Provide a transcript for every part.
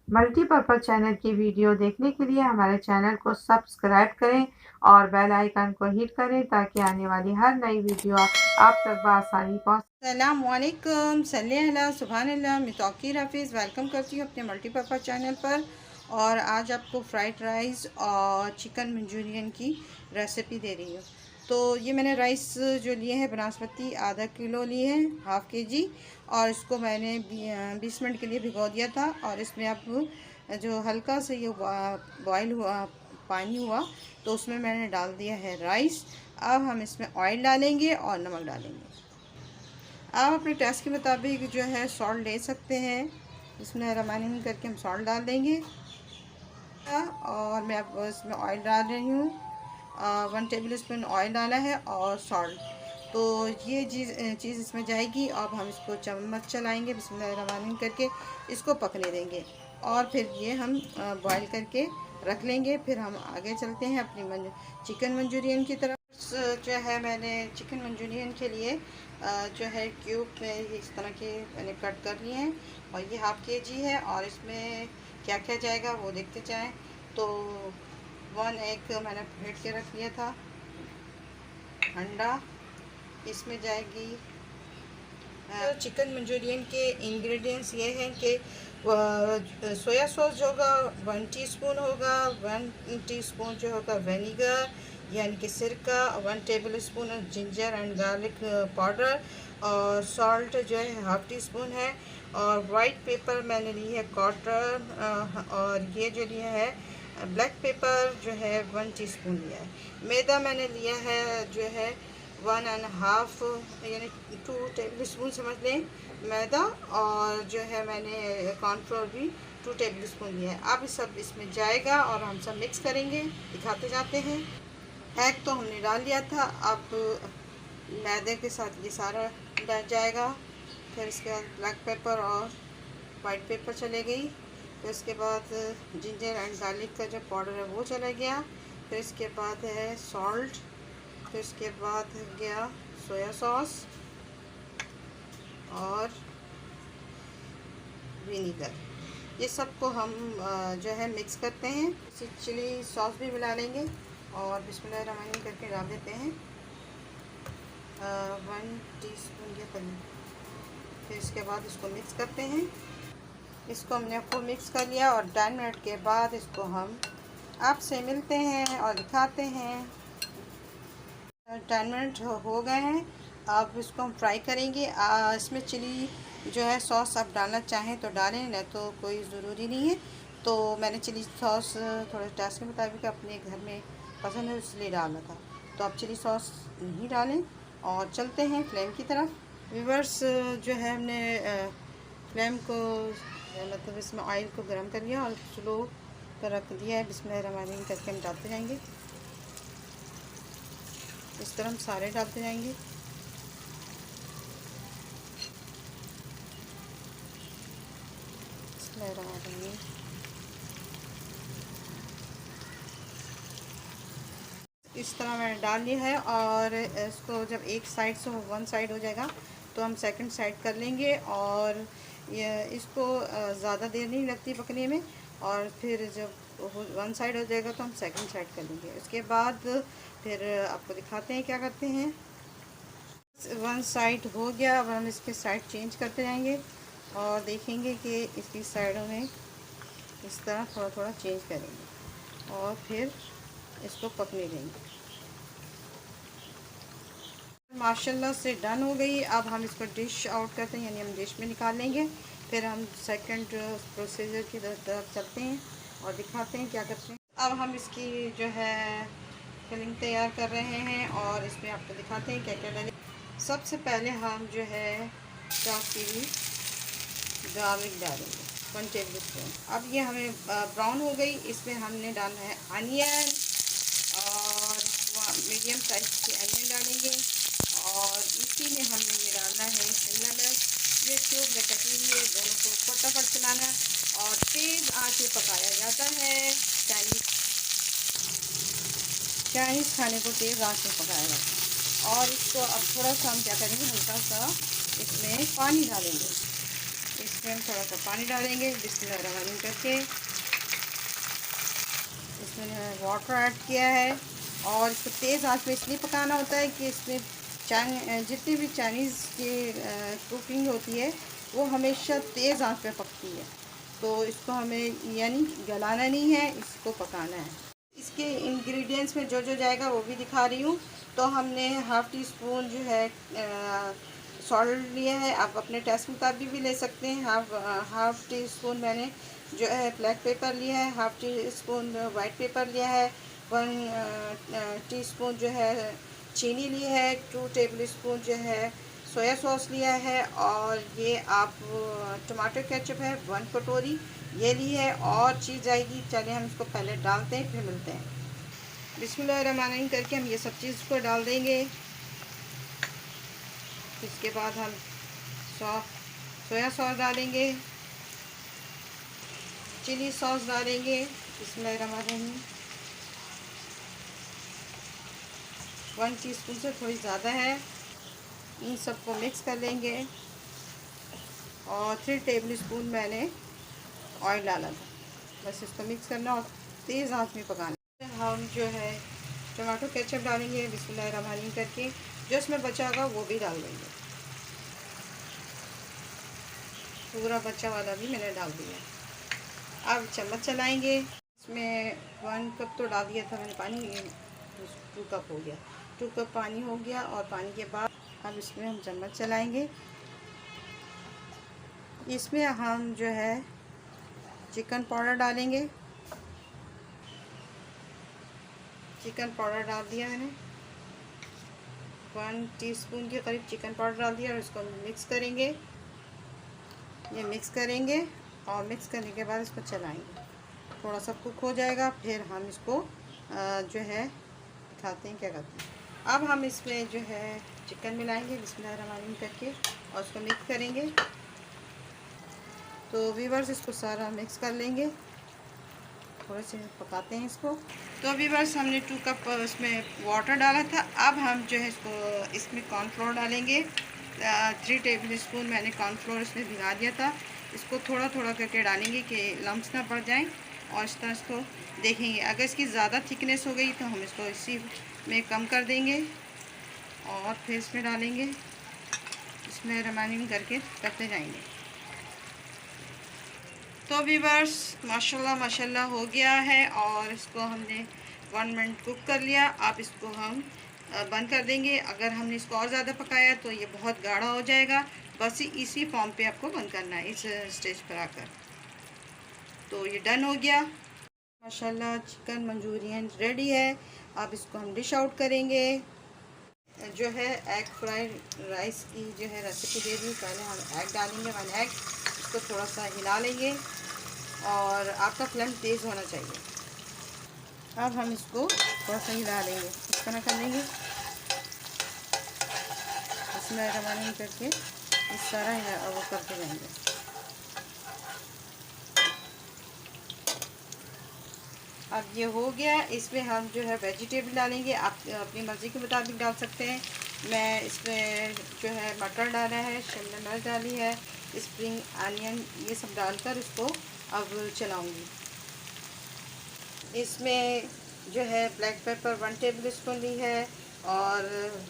Multipurpose channel की video देखने के लिए हमारे चैनल को सब्सक्राइब करें और बेल आइकन को हिट करें ताकि आने वाली हर नई वीडियो आप तक बआसानी पहुँच। अस्सलामुअलैकुम सल्ली अला सुभानअल्लाह। मैं तौकीर हफ़ीज़ वेलकम करती हूँ अपने मल्टीपर्पज़ चैनल पर। और आज आपको फ़्राइड राइस और चिकन मंचूरियन की रेसिपी दे रही हूँ। तो ये मैंने राइस जो लिए हैं बासमती आधा किलो लिए हैं, हाफ़ के जी। और इसको मैंने 20 मिनट के लिए भिगो दिया था। और इसमें अब जो हल्का से ये बॉयल हुआ पानी हुआ तो उसमें मैंने डाल दिया है राइस। अब हम इसमें ऑयल डालेंगे और नमक डालेंगे। आप अपने टेस्ट के मुताबिक जो है सॉल्ट ले सकते हैं। इसमें रमानी करके हम सॉल्ट डाल देंगे। और मैं अब इसमें ऑयल डाल रही हूँ। 1 टेबल स्पून ऑयल डाला है और सॉल्ट। तो ये चीज़ इसमें जाएगी। अब हम इसको चम्मच चलाएंगे, बिस्मिल्लाहिर्रहमानिर्रहीम करके इसको पकने देंगे। और फिर ये हम बॉईल करके रख लेंगे। फिर हम आगे चलते हैं अपनी चिकन मंचूरियन की तरफ। जो है मैंने चिकन मंचूरियन के लिए जो है क्यूब में इस तरह के मैंने कट कर लिए हैं। और ये हाफ़ के जी है। और इसमें क्या क्या जाएगा वो देखते जाएं। तो 1 एग मैंने फेंट के रख लिया था। अंडा इसमें जाएगी। तो चिकन मंचूरियन के इंग्रेडिएंट्स ये हैं कि सोया सॉस जो होगा 1 टीस्पून होगा, 1 टीस्पून जो होगा विनेगर यानी कि सिरका, 1 table spoon ginger and garlic powder, और सॉल्ट जो है हाफ़ टी स्पून है। और वाइट पेपर मैंने ली है क्वार्टर। और ये जो लिया है ब्लैक पेपर जो है 1 टीस्पून लिया है। मैदा मैंने लिया है जो है 1.5 यानी 2 टेबल स्पून समझ लें मैदा। और जो है मैंने कॉर्नफ्लोर भी 2 टेबल स्पून लिया है। अब सब इसमें जाएगा और हम सब मिक्स करेंगे, दिखाते जाते हैं। एग तो हमने डाल लिया था। अब मैदे के साथ ये सारा डल जाएगा। फिर इसके बाद ब्लैक पेपर और वाइट पेपर चले गई। फिर इसके बाद जिंजर एंड गार्लिक का जो पाउडर है वो चला गया। फिर इसके बाद है सॉल्ट। फिर इसके बाद गया सोया सॉस और विनीगर। ये सबको हम जो है मिक्स करते हैं। इसी चिली सॉस भी मिला लेंगे और बिस्मिल्लाहिर्रहमानिर्रहीम करके डाल देते हैं 1 टीस्पून ये करीब। फिर इसके बाद इसको मिक्स करते हैं। इसको हमने खूब मिक्स कर लिया और 10 मिनट के बाद इसको हम आपसे मिलते हैं और दिखाते हैं। 10 मिनट हो गए हैं। अब इसको हम फ्राई करेंगे। इसमें चिली जो है सॉस आप डालना चाहें तो डालें, नहीं तो कोई ज़रूरी नहीं है। तो मैंने चिली सॉस थोड़े टेस्ट के मुताबिक अपने घर में पसंद है इसलिए डाला था। तो आप चिली सॉस नहीं डालें। और चलते हैं फ्लेम की तरफ। व्यूअर्स जो है हमने फ्लेम को मतलब इसमें ऑयल को गर्म कर लिया और स्लो पर रख दिया है। बिस्मिल्लाहिर्रहमानिर्रहीम करके हम डालते जाएंगे। इस तरह हम सारे डालते जाएंगे। इस तरह मैंने डाल लिया है। और इसको जब एक साइड से 1 साइड हो जाएगा तो हम सेकंड साइड कर लेंगे। और ये इसको ज़्यादा देर नहीं लगती पकने में। और फिर जब 1 साइड हो जाएगा तो हम सेकंड साइड कर लेंगे। उसके बाद फिर आपको दिखाते हैं क्या करते हैं। 1 साइड हो गया। अब हम इसके साइड चेंज करते जाएंगे और देखेंगे कि इसकी साइडों में इस तरह थोड़ा थोड़ा चेंज करेंगे और फिर इसको पकने देंगे। माशाल्लाह से डन हो गई। अब हम इसको डिश आउट करते हैं, यानी हम डिश में निकाल लेंगे। फिर हम सेकंड प्रोसीजर की तरफ चलते हैं और दिखाते हैं क्या करते हैं। अब हम इसकी जो है फिलिंग तैयार कर रहे हैं और इसमें आपको दिखाते हैं क्या क्या डालें। सबसे पहले हम जो है चाकरी गार्लिक डालेंगे 1 टेबल स्पून। अब ये हमें ब्राउन हो गई। इसमें हमने डालना है अनियन और मीडियम साइज की अनियन डालेंगे। और इसी में हमने ये डालना है शिमला मिर्च। ये क्यूब में कटी हुई है। दोनों को फटाफट चलाना और तेज़ आंच पे पकाया जाता है। चाइनीज़ खाने को तेज़ आंच में पकाया जाता है। और इसको अब थोड़ा सा हम क्या करेंगे, हल्का सा इसमें पानी डालेंगे। इस इसमें हम थोड़ा सा पानी डालेंगे बिस्मिल्लाहिर्रहमानिर्रहीम करके। इसमें वाटर ऐड किया है और इसको तेज़ आंच में इसलिए पकाना होता है कि इसमें जितनी भी चाइनीज़ की कुकिंग होती है वो हमेशा तेज़ आंच में पकती है, तो इसको हमें यानी गलाना नहीं है, इसको पकाना है। इसके इंग्रेडिएंट्स में जो जो जाएगा वो भी दिखा रही हूँ। तो हमने हाफ़ टी स्पून जो है सॉल्ट लिया है, आप अपने टेस्ट मुताबिक भी ले सकते हैं। हाफ़ टी स्पून मैंने जो है ब्लैक पेपर लिया है, half tea spoon white paper लिया है, 1 टीस्पून जो है चीनी ली है, 2 टेबल स्पून जो है सोया सॉस लिया है, और ये आप टमाटो केचप है 1 कटोरी ये ली है, और चीज़ आएगी। चलिए हम इसको पहले डालते हैं, फिर मिलते हैं। बिस्मिल्लाहिर्रहमानिर्रहीम करके हम ये सब चीज़ को डाल देंगे। इसके बाद हम सोया सॉस डालेंगे, चिली सॉस डालेंगे, बिस्मिल्लाहिर्रहमानिर्रहीम 1 टीस्पून से थोड़ी ज़्यादा है। इन सबको मिक्स कर लेंगे, और 3 टेबल स्पून मैंने ऑयल डाला था। बस इसको मिक्स करना और तेज़ आंच में पकाना। हम जो है टमाटो केचप डालेंगे बिस्मिल्लाहिर्रहमानिर्रहीम करके, जो इसमें बचा होगा वो भी डाल देंगे। पूरा बचा वाला भी मैंने डाल दिया। अब चम्मच चलाएंगे। इसमें 1 कप तो डाल दिया था मैंने पानी, 2 कप हो गया, 2 कप पानी हो गया। और पानी के बाद अब इसमें हम चम्मच चलाएंगे। इसमें हम जो है चिकन पाउडर डालेंगे। चिकन पाउडर डाल दिया मैंने, 1 टीस्पून के करीब चिकन पाउडर डाल दिया, और इसको मिक्स करेंगे। ये मिक्स करेंगे, और मिक्स करने के बाद इसको चलाएंगे। थोड़ा सा कुक हो जाएगा, फिर हम इसको जो है दिखाते हैं क्या करते हैं। अब हम इसमें जो है चिकन मिलाएंगे बिस्मिल्लाहिर्रहमानिर्रहीम करके, और उसको मिक्स करेंगे। तो व्यूअर्स इसको सारा मिक्स कर लेंगे, थोड़े से पकाते हैं इसको। तो व्यूअर्स हमने 2 कप इसमें वाटर डाला था। अब हम जो है इसमें कॉर्नफ्लोर डालेंगे। 3 टेबल स्पून मैंने कॉर्नफ्लोर इसमें भिगा दिया था। इसको थोड़ा थोड़ा करके डालेंगे कि लम्स ना पड़ जाएं, और इस तरह इसको देखेंगे। अगर इसकी ज़्यादा थिकनेस हो गई तो हम इसको इसी में कम कर देंगे, और फिर इसमें डालेंगे। इसमें रमानिंग करके करते जाएंगे। तो व्यूअर्स माशाल्लाह माशाल्लाह हो गया है, और इसको हमने 1 मिनट कुक कर लिया। अब इसको हम बंद कर देंगे। अगर हमने इसको और ज़्यादा पकाया तो ये बहुत गाढ़ा हो जाएगा। बस इसी फॉर्म पे आपको बंद करना है, इस स्टेज पर आकर। तो ये डन हो गया माशाल्लाह। चिकन मंचूरियन रेडी है। अब इसको हम डिश आउट करेंगे। जो है एग फ्राइड राइस की जो है रेसिपी दे दी। पहले हम एग डालेंगे, 1 एग, इसको थोड़ा सा हिला लेंगे, और आपका फ्लेम तेज़ होना चाहिए। अब हम इसको थोड़ा सा हिला लेंगे, इस तरह कर लेंगे, इसमें रवानी करके इस तरह वो करते रहेंगे। अब ये हो गया। इसमें हम जो है वेजिटेबल डालेंगे, आप अपनी मर्ज़ी के मुताबिक डाल सकते हैं। मैं इसमें जो है मटर डाला है, शिमला मिर्च डाली है, स्प्रिंग अनियन, ये सब डालकर इसको अब चलाऊंगी। इसमें जो है ब्लैक पेपर 1 टेबल स्पून ली है, और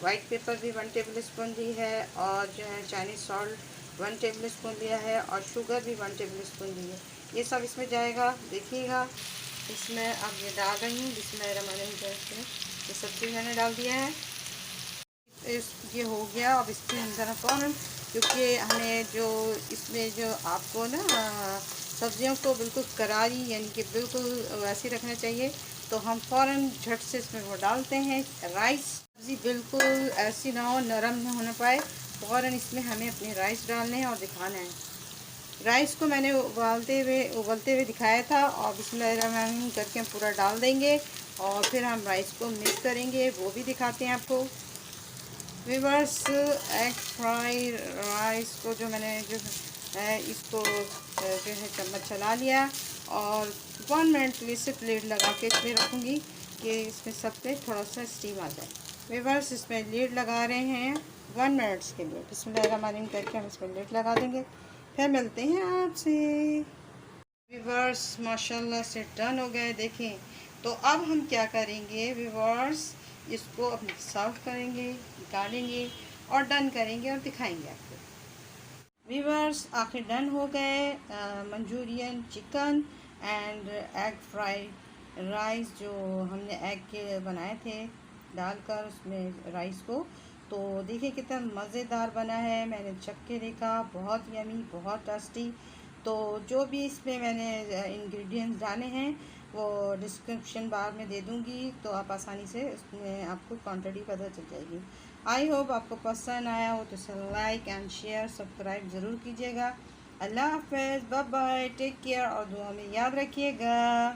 वाइट पेपर भी 1 टेबल स्पून ली है, और जो है चाइनीज़ सॉल्ट 1 टेबल स्पून लिया है, और शुगर भी 1 टेबल स्पून ली है। ये सब इसमें जाएगा, देखिएगा। इसमें अब ये डाल रही हूँ बिस्मिल्लाहिर्रहमानिर्रहीम। ये सब चीज़ मैंने डाल दिया है। ये हो गया। अब इसके अंदर फ़ौरन, क्योंकि हमें जो इसमें जो आपको ना सब्जियों को बिल्कुल करारी यानी कि बिल्कुल वैसे रखना चाहिए, तो हम फ़ौरन झट से इसमें वो डालते हैं राइस। सब्ज़ी बिल्कुल ऐसी ना हो, नरम ना होना पाए, फ़ौरन इसमें हमें अपने राइस डालने हैं और दिखाना है। राइस को मैंने उबलते हुए दिखाया था, और बिस्मिल्लाहिर्रहमानिर्रहीम करके हम पूरा डाल देंगे, और फिर हम राइस को मिक्स करेंगे, वो भी दिखाते हैं आपको। व्यूअर्स एग फ्राई राइस को जो मैंने जो है इसको जो है चम्मच चला लिया, और 1 मिनट के लिए सिर्फ लीड लगा के इसमें रखूँगी कि इसमें सब पे थोड़ा सा स्टीम आ जाए। व्यूअर्स इसमें लीड लगा रहे हैं 1 मिनट के लिए। बिस्मिल्लाहिर्रहमानिर्रहीम करके हम इसमें लीड लगा देंगे। फिर मिलते हैं आपसे। व्यूअर्स माशाल्लाह से डन हो गए। देखें तो अब हम क्या करेंगे व्यूअर्स, इसको अब सर्व करेंगे, निकालेंगे और डन करेंगे और दिखाएंगे आपको। व्यूअर्स आखिर डन हो गए Manchurian chicken and egg fried rice, जो हमने एग के बनाए थे डालकर उसमें राइस को। तो देखिए कितना मज़ेदार बना है, मैंने चख के देखा, बहुत यमी, बहुत टेस्टी। तो जो भी इसमें मैंने इंग्रेडिएंट्स डाले हैं वो डिस्क्रिप्शन बार में दे दूँगी, तो आप आसानी से उसमें आपको क्वांटिटी पता चल जाएगी। आई होप आपको पसंद आया हो तो इसे लाइक एंड शेयर सब्सक्राइब ज़रूर कीजिएगा। अल्लाह हाफ़िज़, बाय बाय, टेक केयर और दुआ में याद रखिएगा।